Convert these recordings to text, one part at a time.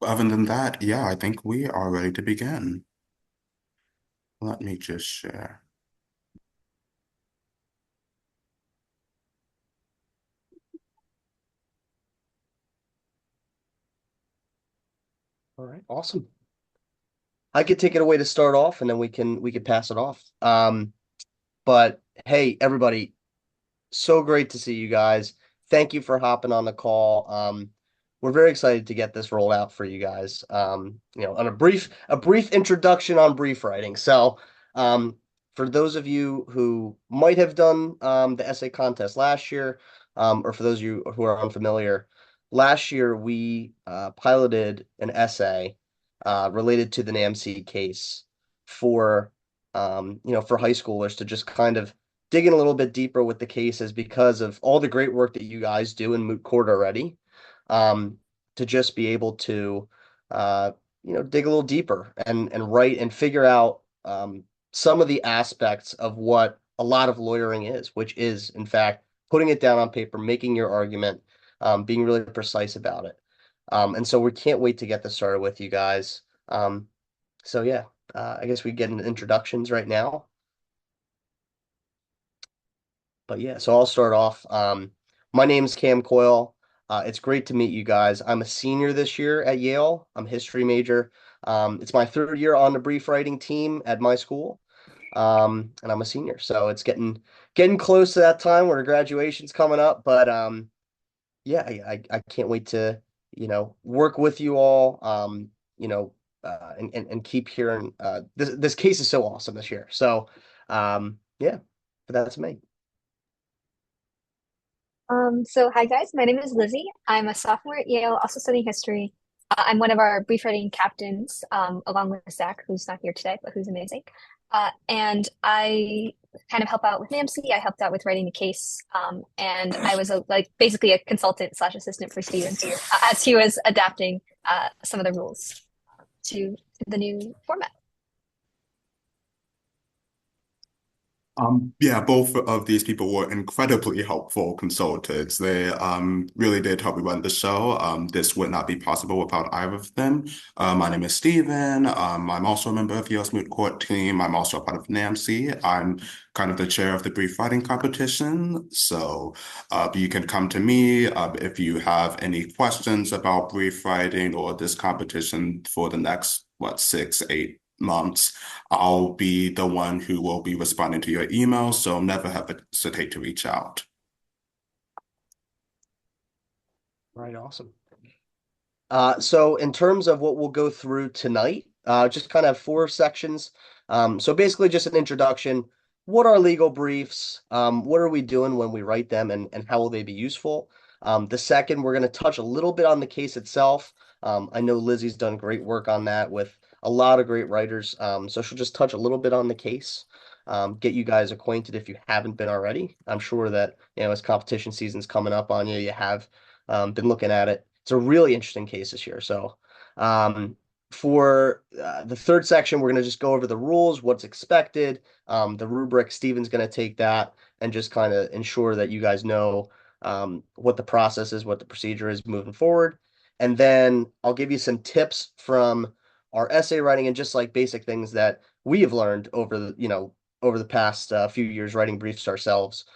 Other than that, yeah, I think we are ready to begin. Let me just share. All right, awesome. I could take it away to start off, and then we could pass it off. But hey, everybody, so great to see you guys. Thank you for hopping on the call. We're very excited to get this rolled out for you guys. On a brief introduction on brief writing. So, for those of you who might have done the essay contest last year, or for those of you who are unfamiliar, last year we piloted an essay related to the NAMC case for for high schoolers to just kind of dig in a little bit deeper with the cases because of all the great work that you guys do in moot court already. Um, to just be able to dig a little deeper and write and figure out some of the aspects of what a lot of lawyering is, which is in fact putting it down on paper, making your argument, being really precise about it. And so we can't wait to get this started with you guys. So yeah, I guess we get into introductions right now. But yeah, so I'll start off. My name's Cam Coyle. It's great to meet you guys. I'm a senior this year at Yale. I'm a history major. It's my third year on the brief writing team at my school. And I'm a senior, so it's getting close to that time where graduation's coming up. But yeah, I can't wait to work with you all. And keep hearing. This case is so awesome this year. So yeah, but that's me. So hi guys, my name is Lizzie. I'm a sophomore at Yale, also studying history. I'm one of our brief writing captains, along with Zach, who's not here today, but who's amazing. And I kind of help out with NAMC. I helped out with writing the case, and I was basically a consultant slash assistant for Steven as he was adapting some of the rules to the new format. Yeah, both of these people were incredibly helpful consultants. They really did help me run the show. This would not be possible without either of them. My name is Steven. I'm also a member of Yale's Moot Court team. I'm also a part of NAMC. I'm kind of the chair of the brief writing competition. So you can come to me if you have any questions about brief writing or this competition for the next, what, 6, 8 months. I'll be the one who will be responding to your email, so never hesitate to reach out. Right, awesome. So in terms of what we'll go through tonight, just kind of four sections. So basically just an introduction. What are legal briefs? What are we doing when we write them and how will they be useful? The second, we're going to touch a little bit on the case itself. I know Lizzie's done great work on that with a lot of great writers. So she'll just touch a little bit on the case, get you guys acquainted if you haven't been already. I'm sure that, as competition season's coming up on you, you have been looking at it. It's a really interesting case this year. So, for the third section, we're going to just go over the rules, what's expected, the rubric. Steven's going to take that and just kind of ensure that you guys know what the process is, what the procedure is moving forward. And then I'll give you some tips from our essay writing and just like basic things that we have learned over the past few years writing briefs ourselves,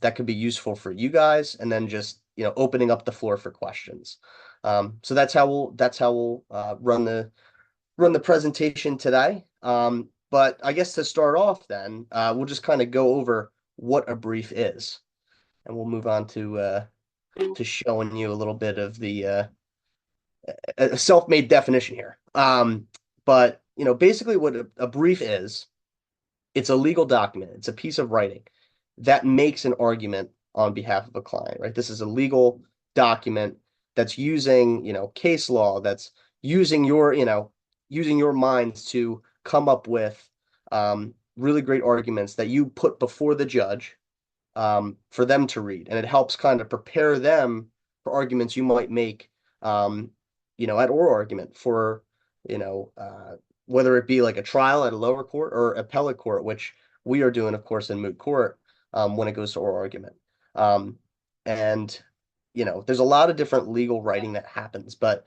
that could be useful for you guys, and then just opening up the floor for questions. So that's how we'll run the presentation today. But I guess to start off, then we'll just kind of go over what a brief is, and we'll move on to showing you a little bit of the a self-made definition here. But basically, what a brief is, it's a legal document. It's a piece of writing that makes an argument on behalf of a client, right? This is a legal document that's using, case law, that's using your minds to come up with really great arguments that you put before the judge, for them to read. And it helps kind of prepare them for arguments you might make, at oral argument for, you know, uh, whether it be like a trial at a lower court or appellate court, which we are doing, of course, in moot court, when it goes to oral argument. Um, and, there's a lot of different legal writing that happens, but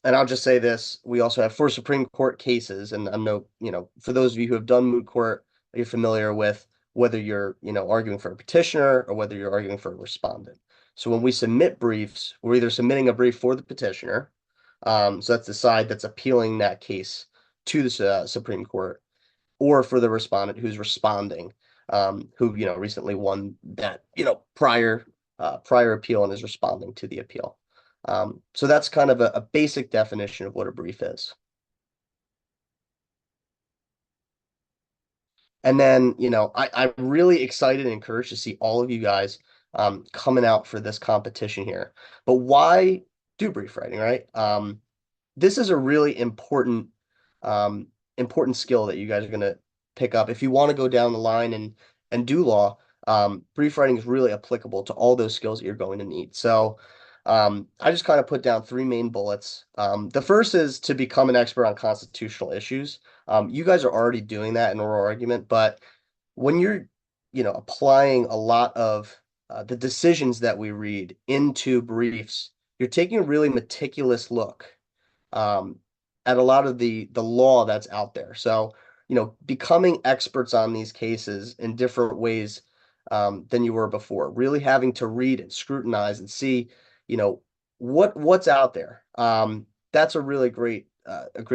And I'll just say this, we also have four Supreme Court cases, and I know, for those of you who have done moot court, you're familiar with whether you're, arguing for a petitioner or whether you're arguing for a respondent. So when we submit briefs, we're either submitting a brief for the petitioner, so that's the side that's appealing that case to the Supreme Court, or for the respondent who's responding, who, recently won that, prior appeal and is responding to the appeal. So that's kind of a basic definition of what a brief is. And then, I'm really excited and encouraged to see all of you guys coming out for this competition here. But why do brief writing, right? This is a really important skill that you guys are going to pick up. If you want to go down the line and do law, brief writing is really applicable to all those skills that you're going to need. So I just kind of put down three main bullets. The first is to become an expert on constitutional issues. You guys are already doing that in oral argument, but when you're, applying a lot of the decisions that we read into briefs, you're taking a really meticulous look um, at a lot of the law that's out there. So, becoming experts on these cases in different ways than you were before, really having to read and scrutinize and see, what's out there. That's a really great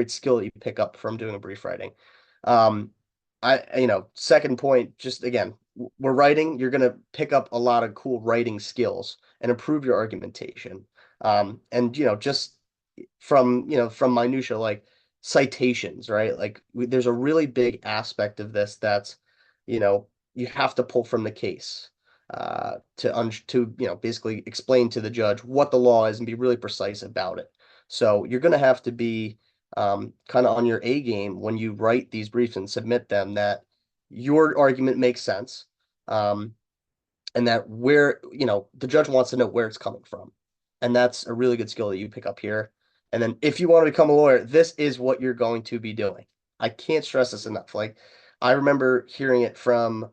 skill that you pick up from doing a brief writing. Um, second point, just again, we're writing, you're gonna pick up a lot of cool writing skills and improve your argumentation. And just from minutia like citations, right? Like there's a really big aspect of this that's, you have to pull from the case to basically explain to the judge what the law is and be really precise about it. So you're going to have to be kind of on your A game when you write these briefs and submit them, that your argument makes sense, and that where, the judge wants to know where it's coming from. And that's a really good skill that you pick up here. And then if you want to become a lawyer, this is what you're going to be doing. I can't stress this enough. Like I remember hearing it from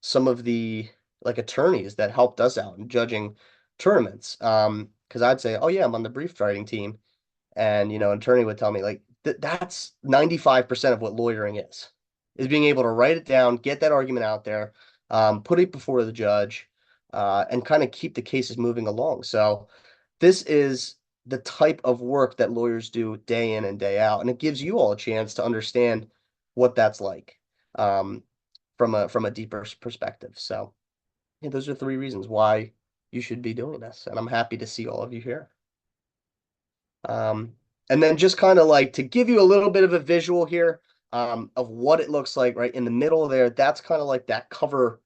some of the like attorneys that helped us out in judging tournaments. Because I'd say, oh yeah, I'm on the brief writing team. And an attorney would tell me like that's 95% of what lawyering is being able to write it down, get that argument out there, put it before the judge, and kind of keep the cases moving along. So this is the type of work that lawyers do day in and day out, and it gives you all a chance to understand what that's like from a deeper perspective. So yeah, those are three reasons why you should be doing this, and I'm happy to see all of you here. And then just kind of like to give you a little bit of a visual here of what it looks like right in the middle there. That's kind of like that cover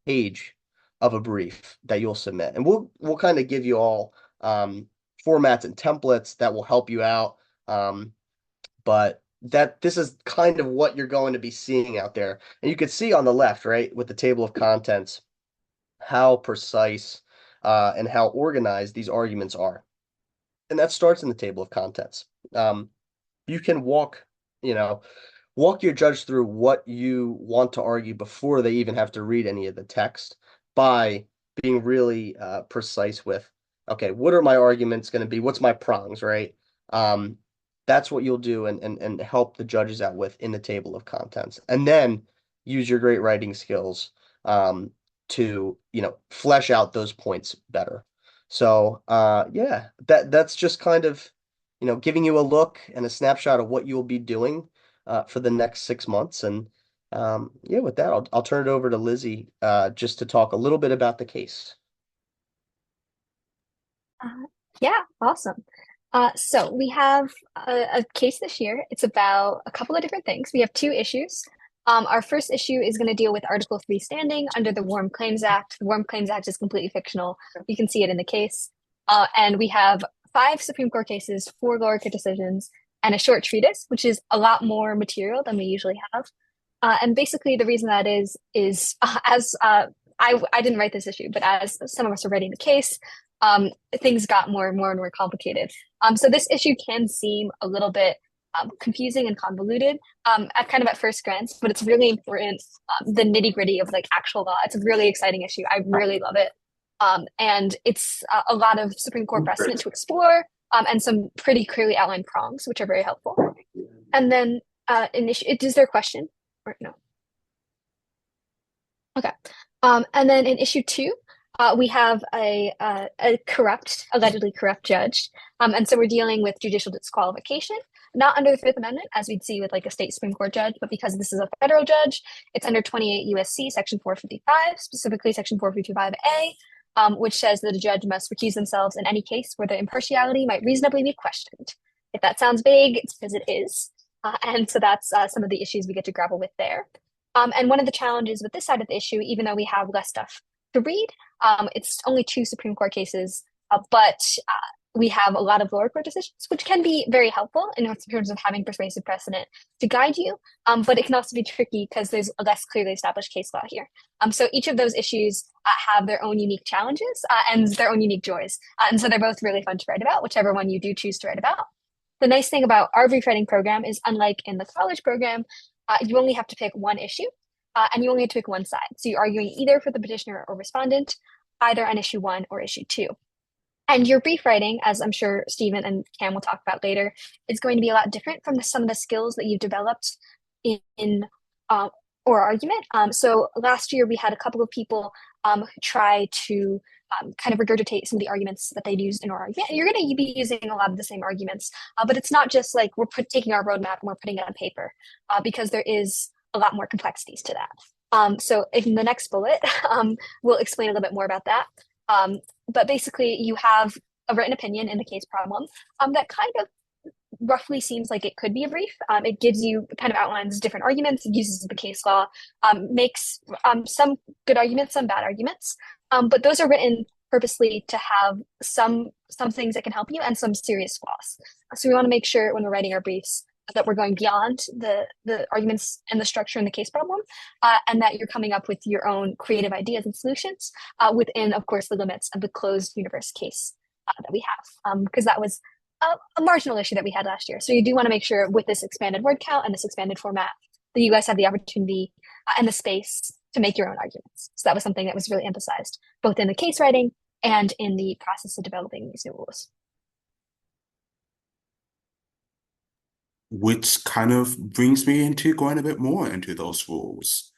page of a brief that you'll submit. And we'll kind of give you all formats and templates that will help you out. But this is kind of what you're going to be seeing out there. And you can see on the left, right, with the table of contents, how precise and how organized these arguments are. And that starts in the table of contents. You can walk your judge through what you want to argue before they even have to read any of the text by being really precise with, okay, what are my arguments going to be? What's my prongs, right? That's what you'll do and help the judges out with in the table of contents. And then use your great writing skills to, flesh out those points better. So yeah, that's just kind of, giving you a look and a snapshot of what you'll be doing for the next 6 months. And yeah, with that, I'll turn it over to Lizzie just to talk a little bit about the case. Yeah, awesome. So we have a case this year. It's about a couple of different things. We have two issues. Our first issue is going to deal with Article 3 standing under the Warm Claims Act. The Warm Claims Act is completely fictional. You can see it in the case. And we have 5 Supreme Court cases, 4 lower court decisions, and a short treatise, which is a lot more material than we usually have. And basically, the reason that is as I didn't write this issue, but as some of us are writing the case, things got more and more complicated. So this issue can seem a little bit confusing and convoluted at first glance, but it's really important, the nitty gritty of like actual law. It's a really exciting issue. I really love it. And it's a lot of Supreme Court precedent to explore, and some pretty clearly outlined prongs, which are very helpful. And then is there a question or no? Okay. And then in issue two, we have a allegedly corrupt judge. And so we're dealing with judicial disqualification, not under the Fifth Amendment, as we'd see with like a state Supreme Court judge, but because this is a federal judge, it's under 28 USC section 455, specifically section 455A, which says that a judge must recuse themselves in any case where their impartiality might reasonably be questioned. If that sounds vague, it's because it is. And so that's some of the issues we get to grapple with there. And one of the challenges with this side of the issue, even though we have less stuff to read, it's only two Supreme Court cases, but we have a lot of lower court decisions, which can be very helpful in terms of having persuasive precedent to guide you. But it can also be tricky because there's a less clearly established case law here. So each of those issues have their own unique challenges and their own unique joys. And so they're both really fun to write about, whichever one you do choose to write about. The nice thing about our brief writing program is, unlike in the college program, you only have to pick one issue, and you only have to pick one side. So you're arguing either for the petitioner or respondent, either on issue one or issue two. And your brief writing, as I'm sure Stephen and Cam will talk about later, is going to be a lot different from some of the skills that you've developed in oral argument. So last year we had a couple of people try to kind of regurgitate some of the arguments that they'd used in oral argument. And you're going to be using a lot of the same arguments, but it's not just like we're taking our roadmap and we're putting it on paper, because there is a lot more complexities to that. So in the next bullet, we'll explain a little bit more about that. But basically, you have a written opinion in the case problem that kind of roughly seems like it could be a brief. It gives you kind of outlines different arguments, it uses the case law, makes some good arguments, some bad arguments. But those are written purposely to have some things that can help you and some serious flaws. So we want to make sure when we're writing our briefs that we're going beyond the arguments and the structure in the case problem, and that you're coming up with your own creative ideas and solutions within, of course, the limits of the closed universe case that we have, because that was a marginal issue that we had last year. So you do want to make sure with this expanded word count and this expanded format that you guys have the opportunity and the space to make your own arguments. So that was something that was really emphasized both in the case writing and in the process of developing these new rules. Which kind of brings me into going a bit more into those rules.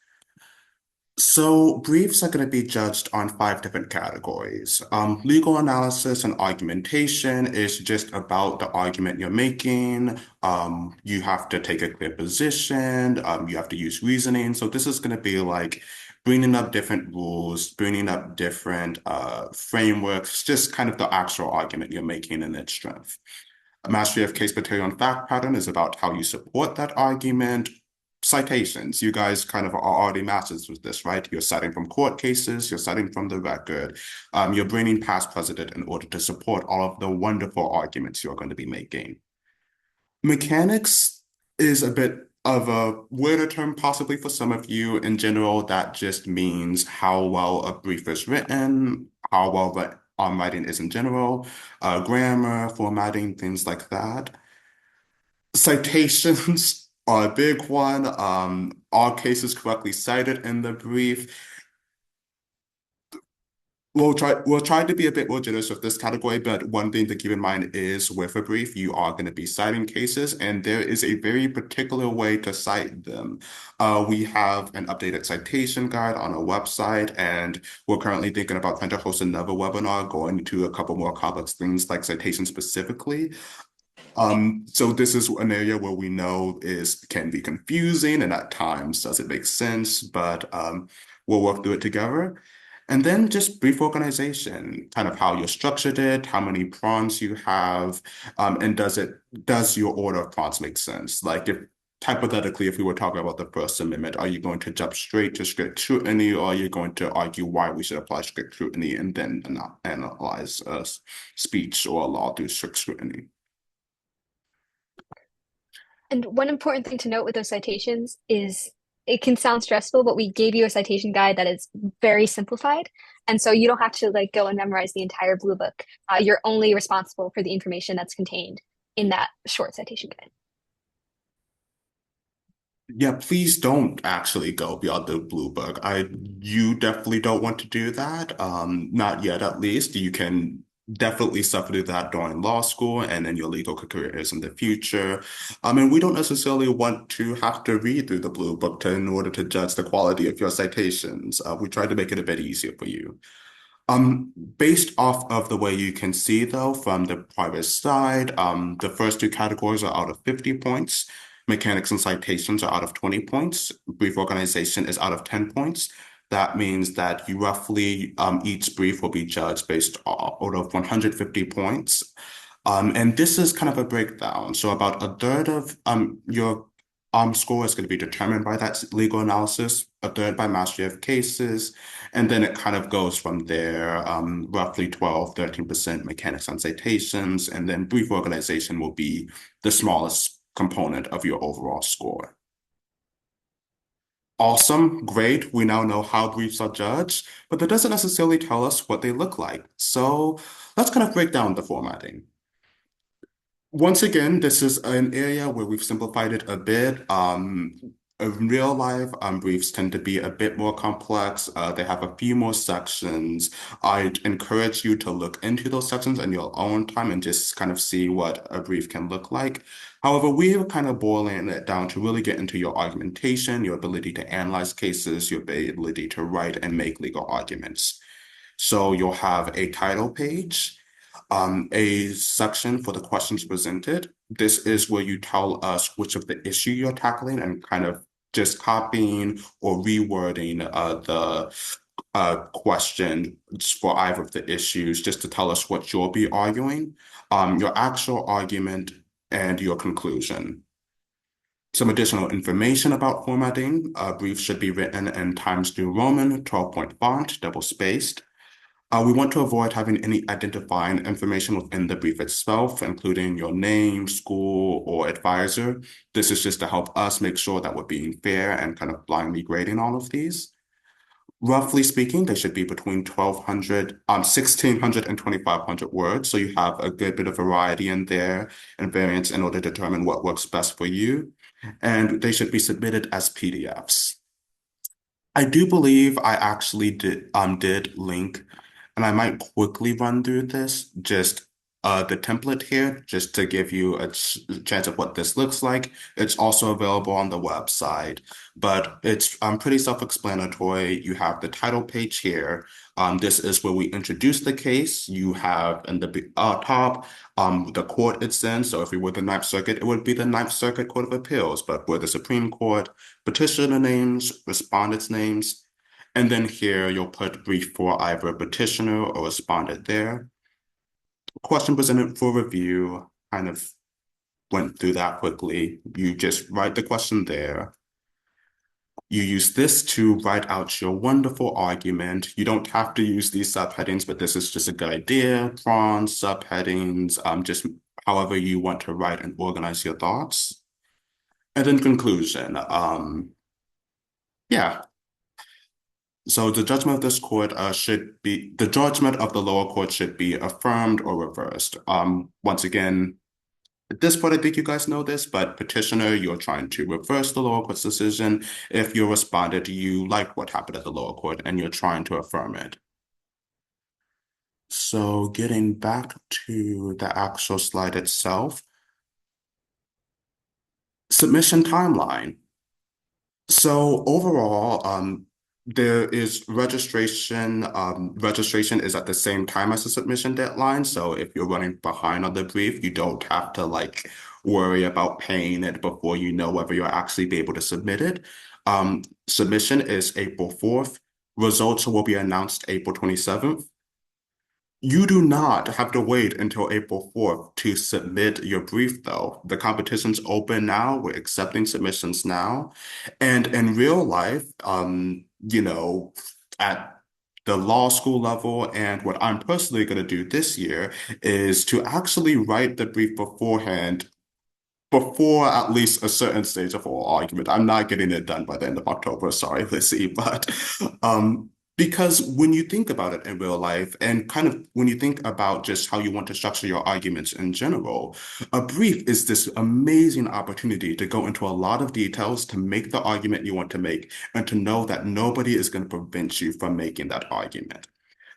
So briefs are going to be judged on 5 different categories. Legal analysis and argumentation is just about the argument you're making. You have to take a clear position. You have to use reasoning. So this is going to be like bringing up different rules, bringing up different frameworks, just kind of the actual argument you're making and its strength. Mastery of case material and fact pattern is about how you support that argument. Citations, you guys kind of are already masters with this, right? You're citing from court cases, you're citing from the record. You're bringing past precedent in order to support all of the wonderful arguments you're going to be making. Mechanics is a bit of a weirder term possibly for some of you. In general, that just means how well a brief is written, how well the writing is in general, grammar, formatting, things like that. Citations are a big one. All cases correctly cited in the brief. We'll try to be a bit more generous with this category, but one thing to keep in mind is with a brief, you are going to be citing cases, and there is a very particular way to cite them. We have an updated citation guide on our website, and we're currently thinking about trying to host another webinar going into a couple more complex things like citation specifically. So this is an area where we know can be confusing and at times doesn't make sense, but we'll work through it together. And then just brief organization, kind of how you structured it, how many prongs you have, and does your order of prongs make sense? Like if hypothetically, if we were talking about the First Amendment, are you going to jump straight to strict scrutiny, or are you going to argue why we should apply strict scrutiny and then analyze a speech or a law through strict scrutiny? And one important thing to note with those citations is it can sound stressful, but we gave you a citation guide that is very simplified. And so you don't have to like go and memorize the entire blue book. You're only responsible for the information that's contained in that short citation guide. Yeah, please don't actually go beyond the blue book. You definitely don't want to do that. Not yet, at least. You can definitely suffer through that during law school and in your legal careers in the future. And we don't necessarily want to have to read through the blue book in order to judge the quality of your citations. We try to make it a bit easier for you. Based off of the way you can see, though, from the private side, the first two categories are out of 50 points. Mechanics and citations are out of 20 points. Brief organization is out of 10 points. That means that you roughly, each brief will be judged based out of 150 points. And this is kind of a breakdown. So about a third of your score is going to be determined by that legal analysis, a third by mastery of cases, and then it kind of goes from there, roughly 12, 13% mechanics and citations, and then brief organization will be the smallest component of your overall score. Awesome, great. We now know how briefs are judged, but that doesn't necessarily tell us what they look like. So let's kind of break down the formatting. Once again, this is an area where we've simplified it a bit. In real life, briefs tend to be a bit more complex. They have a few more sections. I'd encourage you to look into those sections in your own time and just kind of see what a brief can look like. However, we're kind of boiling it down to really get into your argumentation, your ability to analyze cases, your ability to write and make legal arguments. So you'll have a title page, a section for the questions presented. This is where you tell us which of the issue you're tackling and kind of just copying or rewording the question for either of the issues, just to tell us what you'll be arguing, your actual argument, and your conclusion. Some additional information about formatting. Briefs should be written in Times New Roman, 12-point font, double-spaced. We want to avoid having any identifying information within the brief itself, including your name, school, or advisor. This is just to help us make sure that we're being fair and kind of blindly grading all of these. Roughly speaking, they should be between 1,600 and 2,500 words. So you have a good bit of variety in there and variance in order to determine what works best for you. And they should be submitted as PDFs. I do believe I actually did link, and I might quickly run through this, just the template here, just to give you a chance of what this looks like. It's also available on the website, but it's pretty self-explanatory. You have the title page here. This is where we introduce the case. You have in the top the court it's in. So if we were the Ninth Circuit, it would be the Ninth Circuit Court of Appeals, but for the Supreme Court, petitioner names, respondents' names, and then here you'll put brief for either petitioner or respondent there. Question presented for review, kind of went through that quickly. You just write the question there. You use this to write out your wonderful argument. You don't have to use these subheadings, but this is just a good idea. Prawns, subheadings, just however you want to write and organize your thoughts. And then conclusion. Yeah. So the judgment of this court should be, the judgment of the lower court should be affirmed or reversed. Once again, at this point, I think you guys know this, but petitioner, you're trying to reverse the lower court's decision. If you responded, you like what happened at the lower court and you're trying to affirm it. So getting back to the actual slide itself, submission timeline. So overall, there is registration. Registration is at the same time as the submission deadline. So if you're running behind on the brief, you don't have to like worry about paying it before you know whether you'll actually be able to submit it. Submission is April 4th. Results will be announced April 27th. You do not have to wait until April 4th to submit your brief, though. The competition's open now. We're accepting submissions now. And in real life, at the law school level, and what I'm personally going to do this year is to actually write the brief beforehand, before at least a certain stage of oral argument. I'm not getting it done by the end of October. Sorry, Lizzie, but Because when you think about it in real life, and kind of when you think about just how you want to structure your arguments in general, a brief is this amazing opportunity to go into a lot of details to make the argument you want to make and to know that nobody is going to prevent you from making that argument.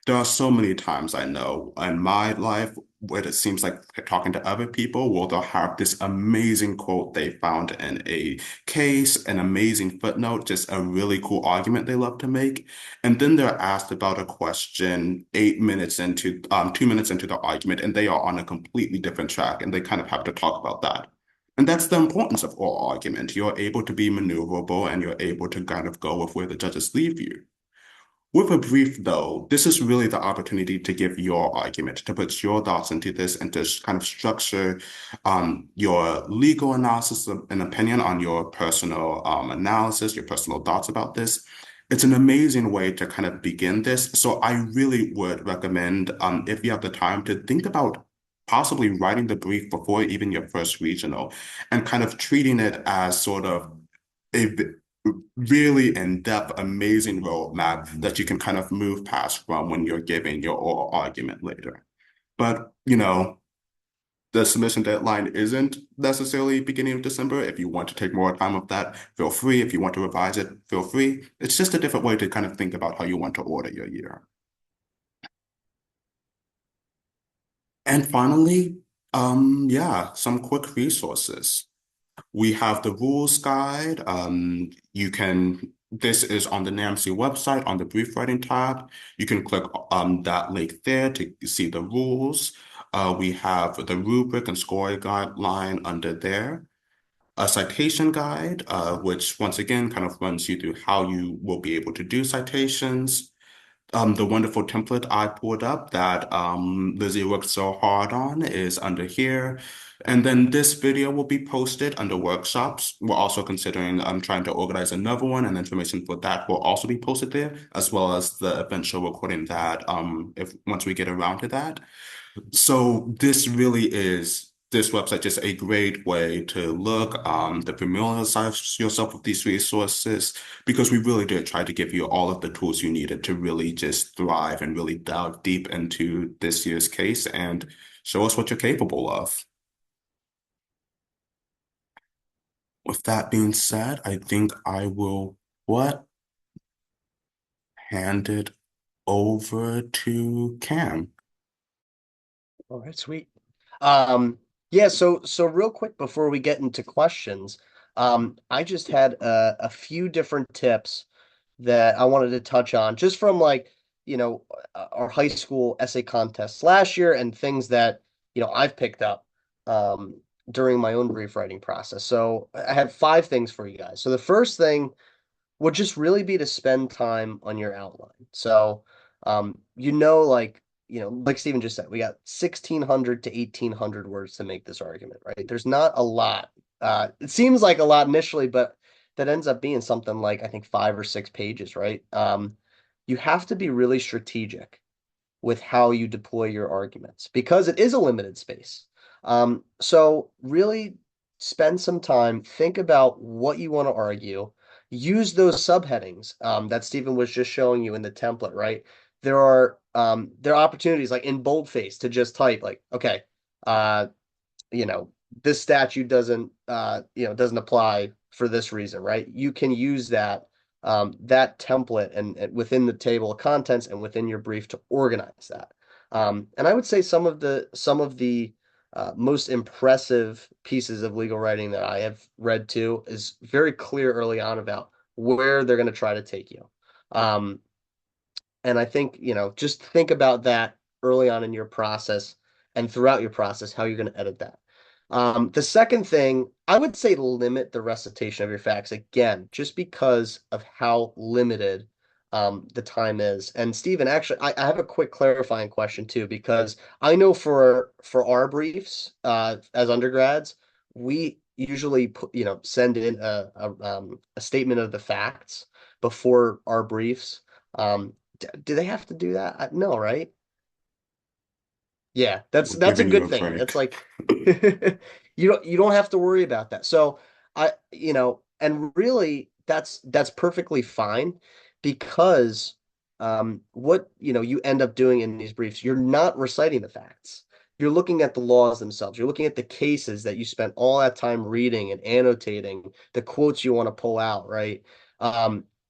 There are so many times I know in my life where it seems like talking to other people, well, they'll have this amazing quote they found in a case, an amazing footnote, just a really cool argument they love to make. And then they're asked about a question 8 minutes into, 2 minutes into the argument, and they are on a completely different track, and they kind of have to talk about that. And that's the importance of oral argument. You're able to be maneuverable and you're able to kind of go with where the judges leave you. With a brief, though, this is really the opportunity to give your argument, to put your thoughts into this, and to kind of structure your legal analysis and opinion on your personal analysis, your personal thoughts about this. It's an amazing way to kind of begin this. So I really would recommend, if you have the time, to think about possibly writing the brief before even your first regional and kind of treating it as sort of a really in-depth, amazing roadmap that you can kind of move past from when you're giving your oral argument later. But, the submission deadline isn't necessarily beginning of December. If you want to take more time of that, feel free. If you want to revise it, feel free. It's just a different way to kind of think about how you want to order your year. And finally, yeah, some quick resources. We have the rules guide. This is on the NAMC website on the brief writing tab. You can click that link there to see the rules. We have the rubric and scoring guideline under there. A citation guide, which once again kind of runs you through how you will be able to do citations. The wonderful template I pulled up that Lizzie worked so hard on is under here. And then this video will be posted under workshops. We're also considering trying to organize another one, and information for that will also be posted there, as well as the eventual recording that if once we get around to that. So this website just a great way to look, to familiarize yourself with these resources, because we really did try to give you all of the tools you needed to really just thrive and really dive deep into this year's case and show us what you're capable of. With that being said, I think I will hand it over to Cam. All right, sweet. Yeah, so real quick before we get into questions, I just had a few different tips that I wanted to touch on just from like, our high school essay contests last year and things that, I've picked up during my own brief writing process. So I have five things for you guys. So the first thing would just really be to spend time on your outline. So, like Stephen just said, we got 1,600 to 1,800 words to make this argument, right? There's not a lot. It seems like a lot initially, but that ends up being something like, I think, 5 or 6 pages, right? You have to be really strategic with how you deploy your arguments because it is a limited space. So really spend some time, think about what you want to argue, use those subheadings that Stephen was just showing you in the template, right? There are opportunities like in boldface to just type like, okay, uh, you know, this statute doesn't apply for this reason, right? You can use that template and within the table of contents and within your brief to organize that. And I would say some of the most impressive pieces of legal writing that I have read too is very clear early on about where they're going to try to take you. Um, and I think, just think about that early on in your process and throughout your process, how you're going to edit that. The second thing, I would say limit the recitation of your facts again, just because of how limited the time is. And Stephen, actually, I have a quick clarifying question too, because I know for our briefs as undergrads, we usually send in a statement of the facts before our briefs. Do they have to do that? No, right? Yeah, that's We're that's a giving you good a thing. break. That's like you don't have to worry about that. So and really that's perfectly fine because what you end up doing in these briefs, you're not reciting the facts. You're looking at the laws themselves. You're looking at the cases that you spent all that time reading and annotating, the quotes you want to pull out, right?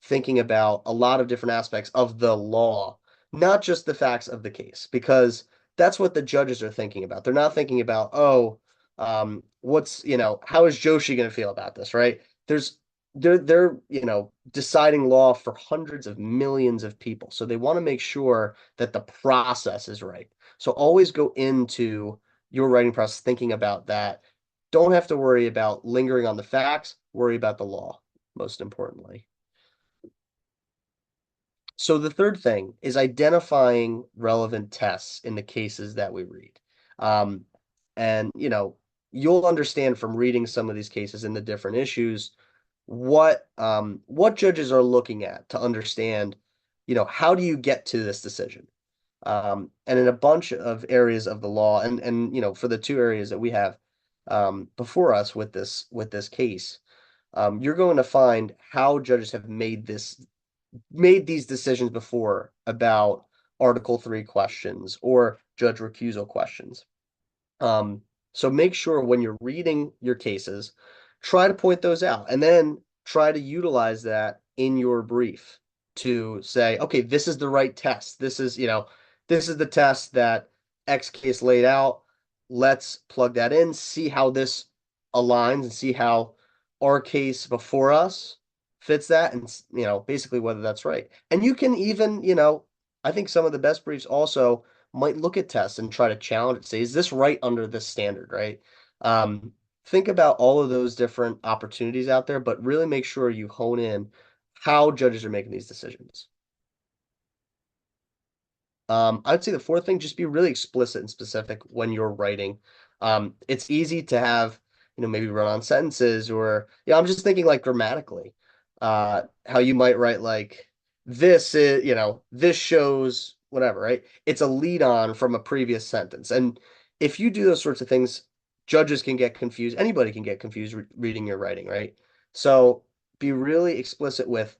Thinking about a lot of different aspects of the law, not just the facts of the case, because that's what the judges are thinking about. They're not thinking about, oh, how is Joshi going to feel about this, right? There's they're deciding law for hundreds of millions of people. So they want to make sure that the process is right. So always go into your writing process thinking about that. Don't have to worry about lingering on the facts, worry about the law, most importantly. So the third thing is identifying relevant tests in the cases that we read. And you'll understand from reading some of these cases in the different issues what judges are looking at to understand, how do you get to this decision? And in a bunch of areas of the law, and for the two areas that we have before us with this case, you're going to find how judges have made these decisions before about Article 3 questions or judge recusal questions. So make sure when you're reading your cases, try to point those out and then try to utilize that in your brief to say, okay, this is the right test. This is the test that X case laid out. Let's plug that in, see how this aligns and see how our case before us fits that and basically whether that's right. And you can even, I think some of the best briefs also might look at tests and try to challenge it, say, is this right under this standard, right? Think about all of those different opportunities out there, but really make sure you hone in how judges are making these decisions. I'd say the fourth thing, just be really explicit and specific when you're writing. It's easy to have, maybe run-on sentences or, I'm just thinking like grammatically, how you might write like, this is, this shows whatever, right? It's a lead on from a previous sentence. And if you do those sorts of things, judges can get confused. Anybody can get confused reading your writing, right? So be really explicit with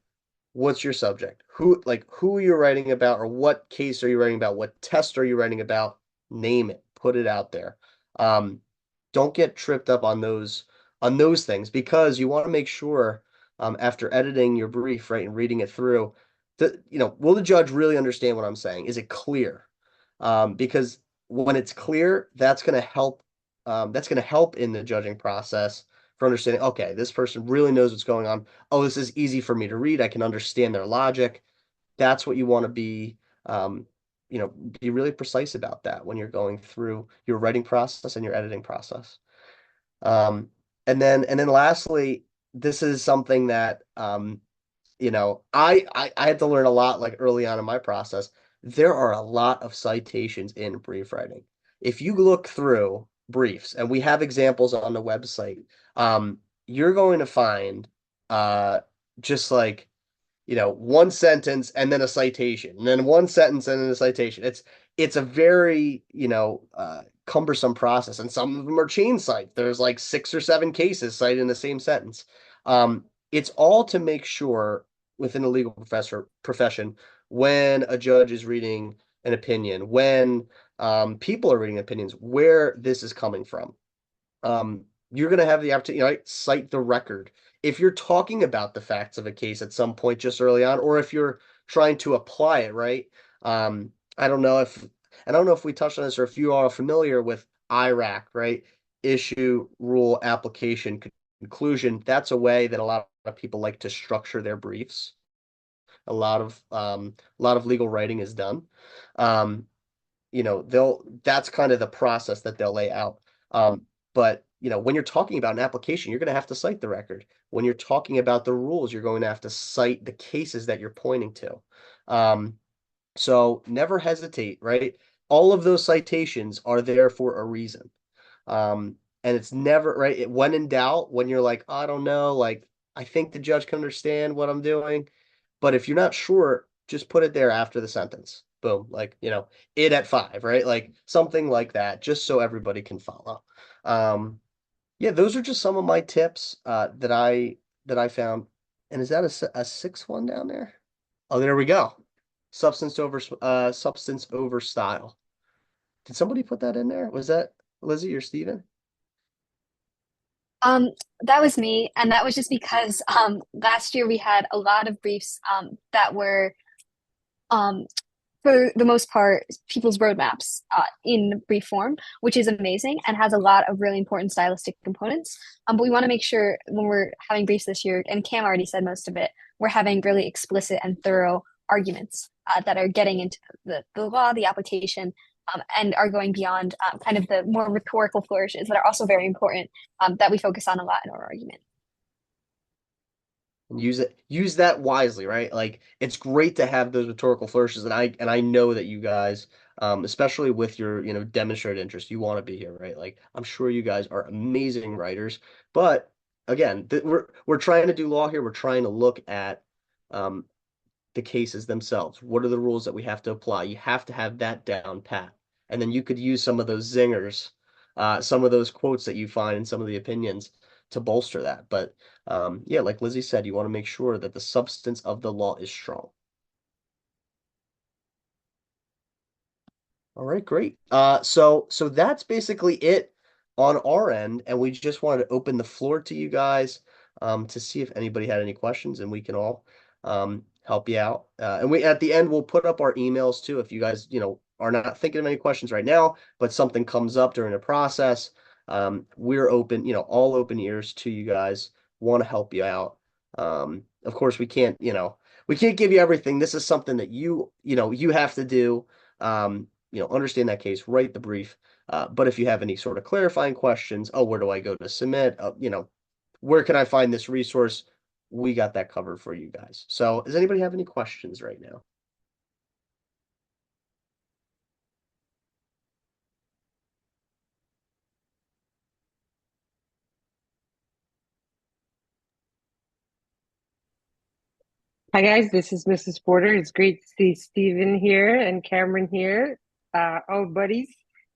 what's your subject? Who are you writing about, or what case are you writing about? What test are you writing about? Name it, put it out there. Don't get tripped up on those things because you want to make sure after editing your brief, right, and reading it through, that will the judge really understand what I'm saying? Is it clear? Because when it's clear, that's going to help. That's going to help in the judging process for understanding, okay, this person really knows what's going on. Oh, this is easy for me to read. I can understand their logic. That's what you want to um, be really precise about that when you're going through your writing process and your editing process. Um, and then lastly, this is something that I had to learn a lot like early on in my process. There are a lot of citations in brief writing. If you look through briefs, and we have examples on the website, you're going to find uh just like one sentence and then a citation, and then one sentence and then a citation. It's a very, cumbersome process, and some of them are chain cites. There's like 6 or 7 cases cited in the same sentence. It's all to make sure within a legal profession when a judge is reading an opinion, when people are reading opinions, where this is coming from. You're going to have the opportunity, right? Cite the record. If you're talking about the facts of a case at some point just early on, or if you're trying to apply it, right? I don't know if we touched on this or if you are familiar with IRAC, right? Issue, rule, application, conclusion. That's a way that a lot of people like to structure their briefs. A lot of legal writing is done. That's kind of the process that they'll lay out. But when you're talking about an application, you're going to have to cite the record. When you're talking about the rules, you're going to have to cite the cases that you're pointing to. So never hesitate, right? All of those citations are there for a reason. And it's never right. When in doubt, when you're like, I don't know, like I think the judge can understand what I'm doing. But if you're not sure, just put it there after the sentence. Boom. Like, it at 5, right? Like something like that, just so everybody can follow. Yeah, those are just some of my tips that I found. And is that a 6th one down there? Oh, there we go. substance over style. Did somebody put that in there? Was that Lizzie or Steven? Um, that was me, and that was just because last year we had a lot of briefs that were um for the most part, people's roadmaps in brief form, which is amazing and has a lot of really important stylistic components. But we want to make sure when we're having briefs this year, and Cam already said most of it, we're having really explicit and thorough arguments that are getting into the law, the application, and are going beyond kind of the more rhetorical flourishes that are also very important that we focus on a lot in our argument. And use that wisely, right? Like it's great to have those rhetorical flourishes, and I know that you guys, especially with your demonstrated interest, you want to be here, right? Like I'm sure you guys are amazing writers, but again, we're trying to do law here. We're trying to look at um, the cases themselves. What are the rules that we have to apply? You have to have that down pat, and then you could use some of those zingers, some of those quotes that you find in some of the opinions to bolster that. But yeah, like Lizzie said, you want to make sure that the substance of the law is strong. All right, great. So that's basically it on our end, and we just wanted to open the floor to you guys to see if anybody had any questions, and we can all help you out. And we at the end we'll put up our emails too if you guys are not thinking of any questions right now, but something comes up during the process. We're open, all open ears to you guys. Want to help you out. Of course, we can't give you everything. This is something that you have to do. Understand that case, write the brief. But if you have any sort of clarifying questions, oh, where do I go to submit? Where can I find this resource? We got that covered for you guys. So does anybody have any questions right now? Hi guys, this is Mrs. Porter. It's great to see Stephen here and Cameron here, old buddies.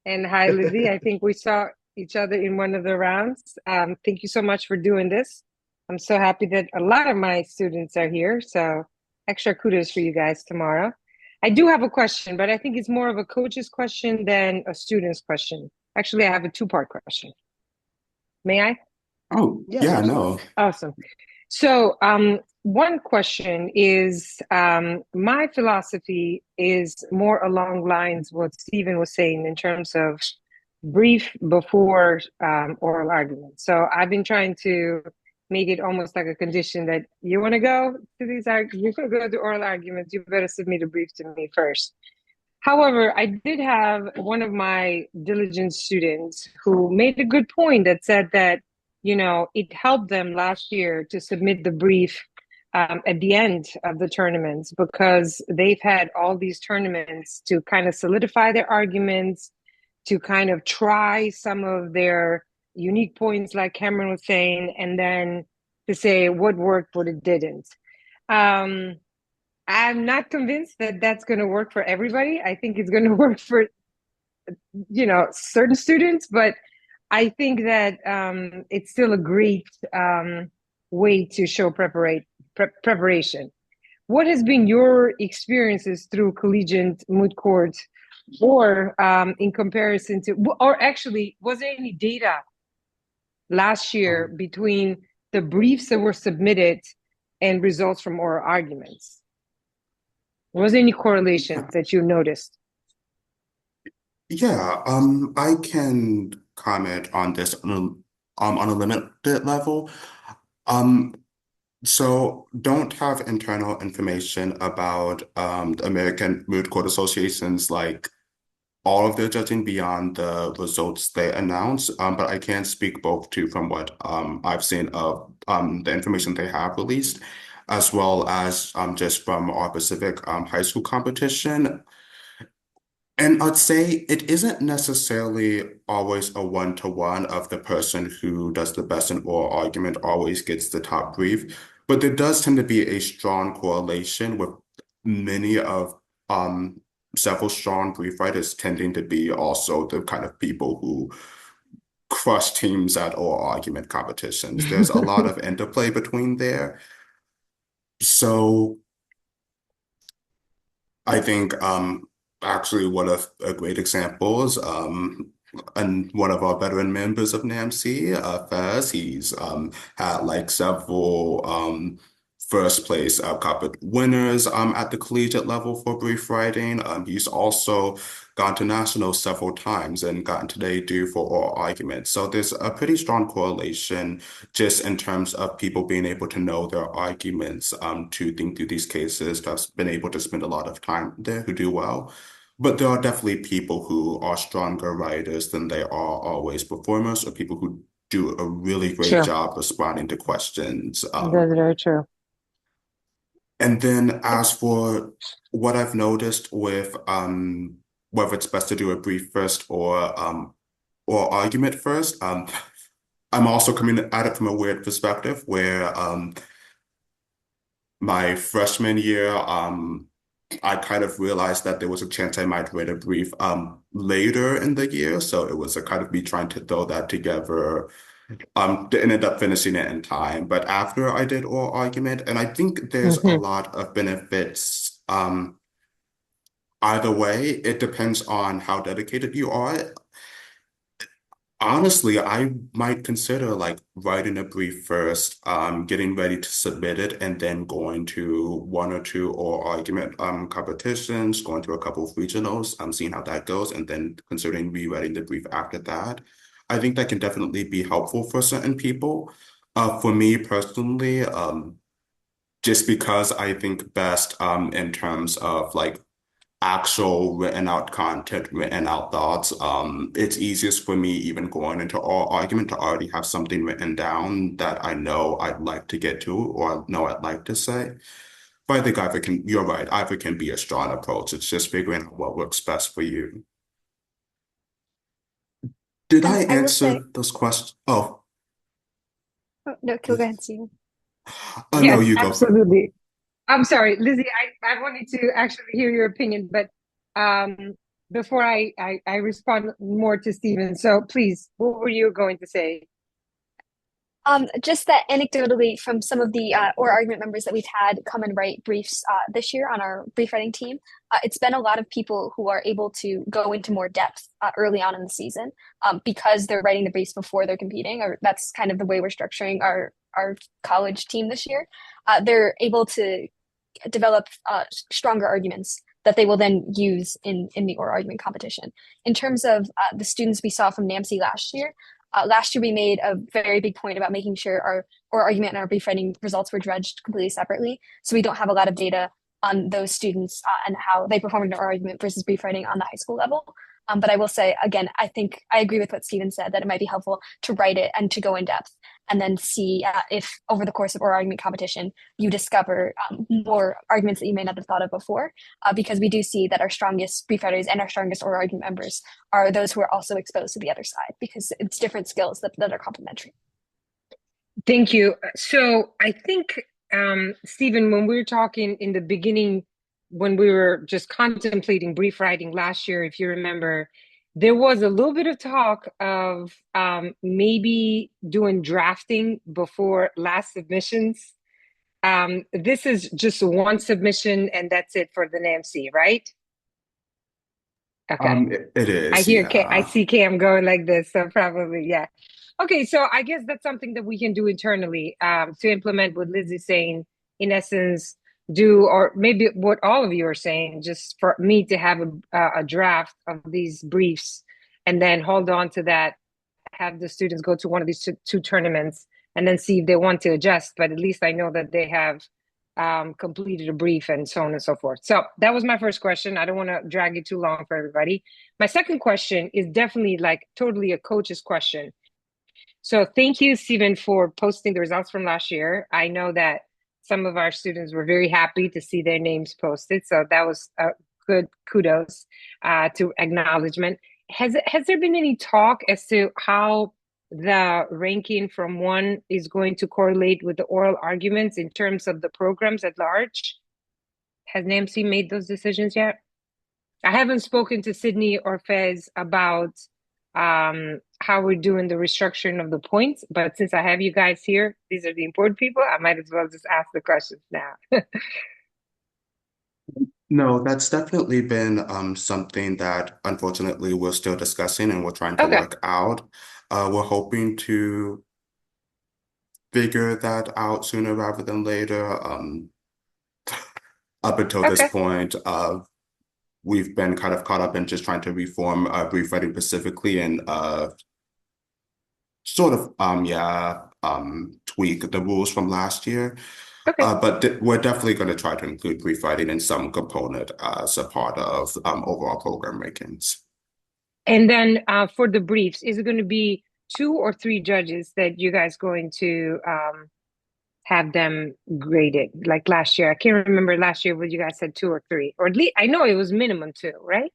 And hi, Lizzie. I think we saw each other in one of the rounds. Thank you so much for doing this. I'm so happy that a lot of my students are here. So extra kudos for you guys tomorrow. I do have a question, but I think it's more of a coach's question than a student's question. Actually, I have a two-part question. May I? Oh, Yes, yeah, absolutely. no. Awesome. So, one question is my philosophy is more along lines what Stephen was saying in terms of brief before oral argument. So I've been trying to make it almost like a condition that you want to go to these you're going to go to oral arguments, you better submit a brief to me first. However, I did have one of my diligent students who made a good point that said that, it helped them last year to submit the brief at the end of the tournaments because they've had all these tournaments to kind of solidify their arguments, to kind of try some of their unique points, like Cameron was saying, and then to say what worked, what it didn't. I'm not convinced that that's going to work for everybody. I think it's going to work for, certain students, but I think that it's still a great way to show preparation. What has been your experiences through collegiate moot court or in comparison to, or actually, was there any data last year between the briefs that were submitted and results from oral arguments? Was there any correlation that you noticed? Yeah, I can comment on this on a limited level. Um, so don't have internal information about the American Moot Court Association's like all of their judging beyond the results they announce. But I can speak both to from what I've seen of the information they have released, as well as just from our Pacific high school competition. And I'd say it isn't necessarily always a one-to-one of the person who does the best in oral argument always gets the top brief, but there does tend to be a strong correlation with many of several strong brief writers tending to be also the kind of people who crush teams at oral argument competitions. There's a lot of interplay between there. So I think actually one of a great examples and one of our veteran members of NAMC, Faz, he's had like several first place carpet winners at the collegiate level for brief writing. He's also gone to nationals several times and gotten to debut for oral arguments. So there's a pretty strong correlation just in terms of people being able to know their arguments, to think through these cases, to have been able to spend a lot of time there who do well. But there are definitely people who are stronger writers than they are always performers, or people who do a really great True. job responding to questions. That's very true. And then as for what I've noticed with whether it's best to do a brief first or argument first, I'm also coming at it from a weird perspective where my freshman year, I kind of realized that there was a chance I might write a brief later in the year. So it was a kind of me trying to throw that together. Didn't end up finishing it in time, but after I did oral argument, and I think there's a Hmm. lot of benefits either way. It depends on how dedicated you are. Honestly, I might consider like writing a brief first, getting ready to submit it, and then going to one or two oral argument competitions, going to a couple of regionals, seeing how that goes, and then considering rewriting the brief after that. I think that can definitely be helpful for certain people. For me personally, just because I think best in terms of like actual written out content, written out thoughts. It's easiest for me even going into all argument to already have something written down that I know I'd like to get to or I know I'd like to say. But I think either can, you're right, either can be a strong approach. It's just figuring out what works best for you. Did I And I will answer say, those questions? Oh, oh, no, go ahead, Stephen. oh no, Yes, you go for it. absolutely. I'm sorry, Lizzie, I wanted to actually hear your opinion, but um, before I respond more to Stephen, so please, what were you going to say? Just that anecdotally from some of the or argument members that we've had come and write briefs this year on our brief writing team, it's been a lot of people who are able to go into more depth early on in the season because they're writing the briefs before they're competing, or that's kind of the way we're structuring our college team this year. They're able to develop stronger arguments that they will then use in the oral argument competition. In terms of the students we saw from NAMC last year we made a very big point about making sure our oral argument and our brief writing results were dredged completely separately. So we don't have a lot of data on those students and how they performed in oral argument versus brief writing on the high school level. But I will say again, I think I agree with what Stephen said that it might be helpful to write it and to go in depth and then see if over the course of oral argument competition you discover more arguments that you may not have thought of before, because we do see that our strongest brief writers and our strongest oral argument members are those who are also exposed to the other side because it's different skills that are complementary. Thank you. So I think, Stephen, when we were talking in the beginning, when we were just contemplating brief writing last year, if you remember, there was a little bit of talk of maybe doing drafting before last submissions. This is just one submission and that's it for the NAMC, right? Okay. It I is, hear K, I yeah. see Cam going like this, so probably, yeah. Okay, so I guess that's something that we can do internally to implement what Liz is saying. In essence, do or maybe what all of you are saying, just for me to have a draft of these briefs, and then hold on to that. Have the students go to one of these two tournaments, and then see if they want to adjust. But at least I know that they have completed a brief and so on and so forth. So that was my first question. I don't want to drag it too long for everybody. My second question is definitely like totally a coach's question. So thank you, Stephen, for posting the results from last year. I know that some of our students were very happy to see their names posted. So that was a good kudos to acknowledgement. Has there been any talk as to how the ranking from one is going to correlate with the oral arguments in terms of the programs at large? Has NAMC made those decisions yet? I haven't spoken to Sydney or Fez about how we're doing the restructuring of the points, but since I have you guys here, these are the important people, I might as well just ask the questions now. No, that's definitely been something that unfortunately we're still discussing and we're trying to Okay. work out. We're hoping to figure that out sooner rather than later. Up until this Okay. point, we've been kind of caught up in just trying to reform brief writing specifically and sort of tweak the rules from last year. Okay. But we're definitely going to try to include brief writing in some component as a part of overall program rankings. And then for the briefs, is it going to be two or three judges that you guys going to have them graded like last year? I can't remember last year what you guys said, two or three, or at least I know it was minimum two, right?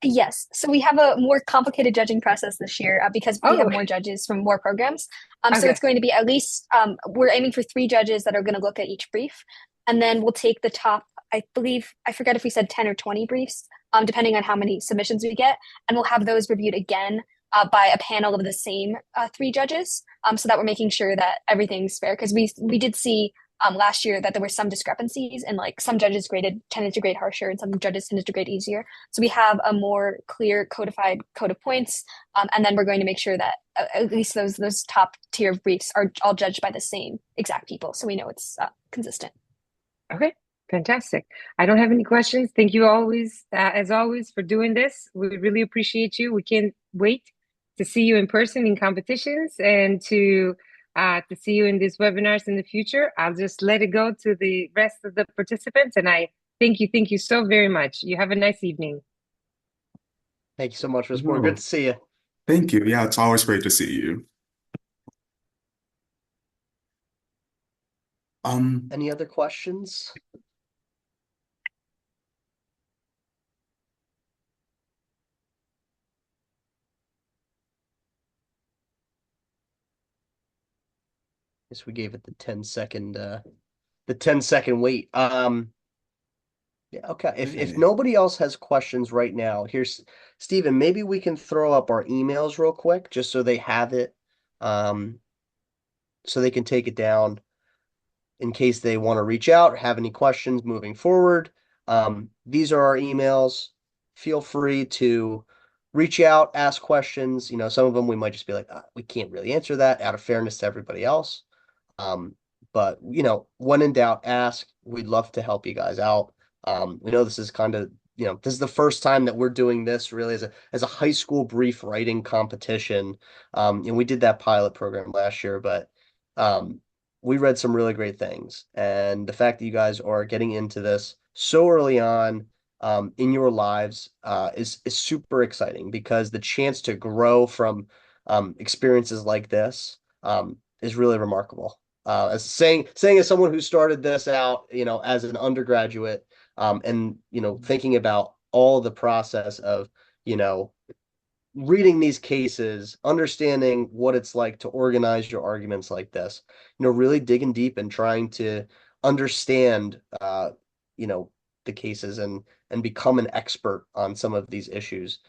Yes, so we have a more complicated judging process this year because we Oh, have more judges from more programs. So okay. it's going to be at least we're aiming for three judges that are going to look at each brief, and then we'll take the top. I believe I forget if we said 10 or 20 briefs, depending on how many submissions we get, and we'll have those reviewed again by a panel of the same three judges, so that we're making sure that everything's fair. Because we did see last year that there were some discrepancies, and like some judges tended to grade harsher, and some judges tended to grade easier. So we have a more clear codified code of points, and then we're going to make sure that at least those top tier of briefs are all judged by the same exact people, so we know it's consistent. Okay. Fantastic. I don't have any questions. Thank you always, as always, for doing this. We really appreciate you. We can't wait to see you in person in competitions and to see you in these webinars in the future. I'll just let it go to the rest of the participants, and I thank you so very much. You have a nice evening. Thank you so much, Ms. Moore. Good No, to see you. thank you. Yeah, it's always great to see you. Any other questions? Guess we gave it the 10-second wait. Yeah, okay. If Okay. nobody else has questions right now, here's Stephen, maybe we can throw up our emails real quick just so they have it. So they can take it down in case they want to reach out or have any questions moving forward. These are our emails. Feel free to reach out, ask questions. Some of them we might just be like, we can't really answer that out of fairness to everybody else. But when in doubt, ask. We'd love to help you guys out. We know this is kind of, this is the first time that we're doing this really as a high school brief writing competition. And we did that pilot program last year, but we read some really great things. And the fact that you guys are getting into this so early on in your lives is super exciting because the chance to grow from experiences like this is really remarkable. As saying as someone who started this out, as an undergraduate, and thinking about all the process of, you know, reading these cases, understanding what it's like to organize your arguments like this, really digging deep and trying to understand, you know, the cases and become an expert on some of these issues.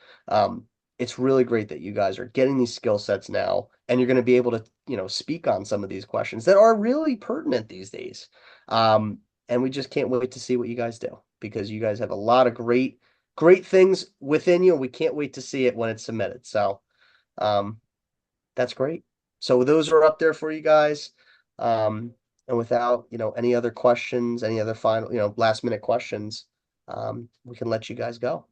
It's really great that you guys are getting these skill sets now, and you're going to be able to, speak on some of these questions that are really pertinent these days. And we just can't wait to see what you guys do because you guys have a lot of great things within you. We can't wait to see it when it's submitted. So um, that's great. So those are up there for you guys. And without, any other questions, any other final, last minute questions, we can let you guys go.